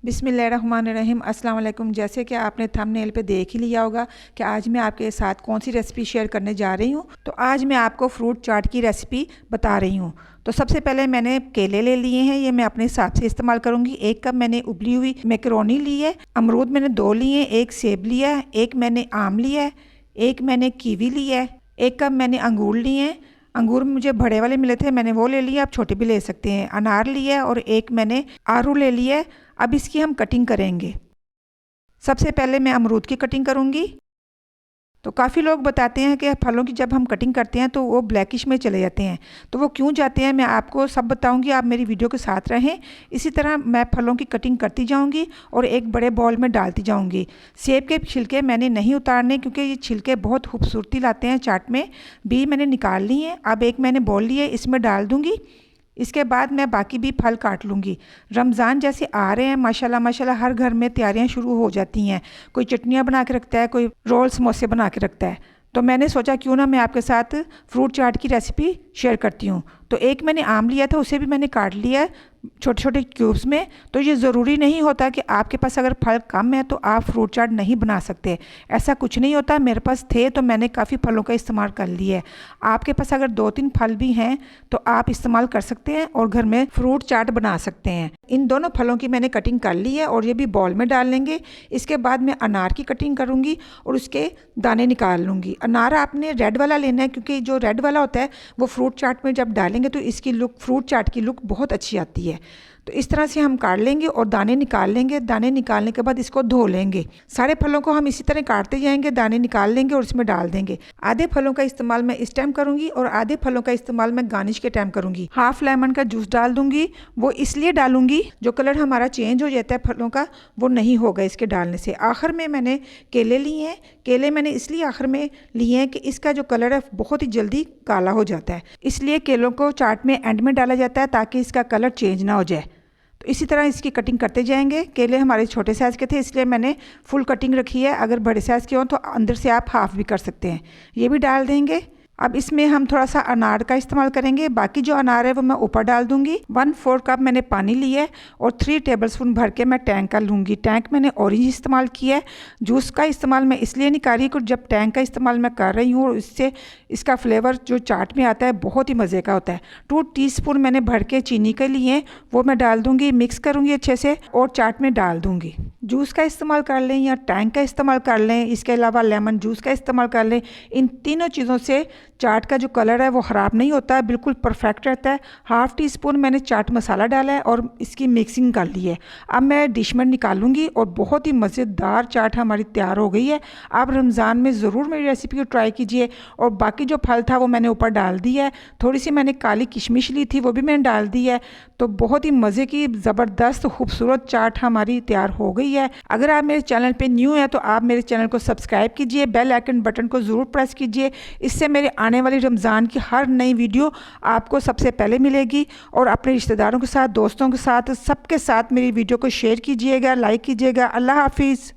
बिस्मिल्लाहिर्रहमानिर्रहीम। अस्सलाम वालेकुम। जैसे कि आपने थंबनेल पे देख ही लिया होगा कि आज मैं आपके साथ कौन सी रेसिपी शेयर करने जा रही हूँ। तो आज मैं आपको फ्रूट चाट की रेसिपी बता रही हूँ। तो सबसे पहले मैंने केले ले लिए हैं, ये मैं अपने हिसाब से इस्तेमाल करूँगी। 1 कप मैंने उबली हुई मैकरोनी ली है। अमरूद मैंने 2 लिए, 1 सेब लिया है, 1 मैंने आम लिया है, 1 मैंने कीवी लिया है, 1 कप मैंने अंगूर लिए हैं। अंगूर मुझे बड़े वाले मिले थे, मैंने वो ले लिया, आप छोटे भी ले सकते हैं। अनार लिया है और 1 मैंने आड़ू ले लिया है। अब इसकी हम कटिंग करेंगे। सबसे पहले मैं अमरूद की कटिंग करूंगी। तो काफ़ी लोग बताते हैं कि फलों की जब हम कटिंग करते हैं तो वो ब्लैकिश में चले जाते हैं। तो वो क्यों जाते हैं मैं आपको सब बताऊंगी, आप मेरी वीडियो के साथ रहें। इसी तरह मैं फलों की कटिंग करती जाऊंगी और एक बड़े बाउल में डालती जाऊंगी। सेब के छिलके मैंने नहीं उतारने क्योंकि ये छिलके बहुत खूबसूरती लाते हैं चाट में। बी मैंने निकाल ली है। अब एक मैंने बाउल लिए, इसमें डाल दूँगी। इसके बाद मैं बाकी भी फल काट लूँगी। रमज़ान जैसे आ रहे हैं, माशाल्लाह माशाल्लाह हर घर में तैयारियां शुरू हो जाती हैं। कोई चटनियाँ बना के रखता है, कोई रोल समोसे बना के रखता है। तो मैंने सोचा क्यों ना मैं आपके साथ फ्रूट चाट की रेसिपी शेयर करती हूँ। तो एक मैंने आम लिया था, उसे भी मैंने काट लिया छोटे छोटे क्यूब्स में। तो ये ज़रूरी नहीं होता कि आपके पास अगर फल कम है तो आप फ्रूट चाट नहीं बना सकते, ऐसा कुछ नहीं होता। मेरे पास थे तो मैंने काफ़ी फलों का इस्तेमाल कर लिया है। आपके पास अगर 2-3 फल भी हैं तो आप इस्तेमाल कर सकते हैं और घर में फ्रूट चाट बना सकते हैं। इन दोनों फलों की मैंने कटिंग कर ली है और ये भी बॉल में डाल लेंगे। इसके बाद मैं अनार की कटिंग करूँगी और उसके दाने निकाल लूँगी। अनार आपने रेड वाला लेना है क्योंकि जो रेड वाला होता है वो फ्रूट चाट में जब डालेंगे तो इसकी लुक, फ्रूट चाट की लुक बहुत अच्छी आती है। तो इस तरह से हम काट लेंगे और दाने निकाल लेंगे। दाने निकालने के बाद इसको धो लेंगे। सारे फलों को हम इसी तरह काटते जाएंगे, दाने निकाल लेंगे और इसमें डाल देंगे। आधे फलों का इस्तेमाल मैं इस टाइम करूंगी और आधे फलों का इस्तेमाल मैं गार्निश के टाइम करूंगी। हाफ लेमन का जूस डाल दूंगी। वो इसलिए डालूंगी जो कलर हमारा चेंज हो जाता है फलों का वो नहीं होगा इसके डालने से। आखिर में मैंने केले लिए हैं। केले मैंने इसलिए आखिर में लिए हैं कि इसका जो कलर है बहुत ही जल्दी काला हो जाता है, इसलिए केलों को चाट में एंड में डाला जाता है ताकि इसका कलर चेंज ना हो जाए। तो इसी तरह इसकी कटिंग करते जाएंगे। केले हमारे छोटे साइज़ के थे इसलिए मैंने फुल कटिंग रखी है। अगर बड़े साइज़ के हों तो अंदर से आप हाफ भी कर सकते हैं। ये भी डाल देंगे। अब इसमें हम थोड़ा सा अनार का इस्तेमाल करेंगे। बाकी जो अनार है वो मैं ऊपर डाल दूंगी। 1/4 कप मैंने पानी लिया है और 3 टेबलस्पून भर के मैं टैंक का लूँगी। टैंक मैंने ऑरेंज इस्तेमाल किया है। जूस का इस्तेमाल मैं इसलिए नहीं कर रही कि जब टैंक का इस्तेमाल मैं कर रही हूँ और इससे इसका फ्लेवर जो चाट में आता है बहुत ही मज़े का होता है। 2 टीस्पून मैंने भर के चीनी के लिए वो मैं डाल दूँगी, मिक्स करूँगी अच्छे से और चाट में डाल दूँगी। जूस का इस्तेमाल कर लें या टैंक का इस्तेमाल कर लें, इसके अलावा लेमन जूस का इस्तेमाल कर लें। इन तीनों चीज़ों से चाट का जो कलर है वो ख़राब नहीं होता है, बिल्कुल परफेक्ट रहता है। हाफ टी स्पून मैंने चाट मसाला डाला है और इसकी मिक्सिंग कर ली है। अब मैं डिश में निकालूंगी और बहुत ही मज़ेदार चाट हमारी तैयार हो गई है। आप रमज़ान में ज़रूर मेरी रेसिपी को ट्राई कीजिए। और बाकी जो फल था वो मैंने ऊपर डाल दिया है। थोड़ी सी मैंने काली किशमिश ली थी वो भी मैंने डाल दी है। तो बहुत ही मज़े की ज़बरदस्त खूबसूरत चाट हमारी तैयार हो गई है। अगर आप मेरे चैनल पे न्यू हैं तो आप मेरे चैनल को सब्सक्राइब कीजिए, बेल आइकन बटन को ज़रूर प्रेस कीजिए। इससे मेरे आने वाली रमज़ान की हर नई वीडियो आपको सबसे पहले मिलेगी। और अपने रिश्तेदारों के साथ, दोस्तों के साथ, सबके साथ मेरी वीडियो को शेयर कीजिएगा, लाइक कीजिएगा। अल्लाह हाफिज़।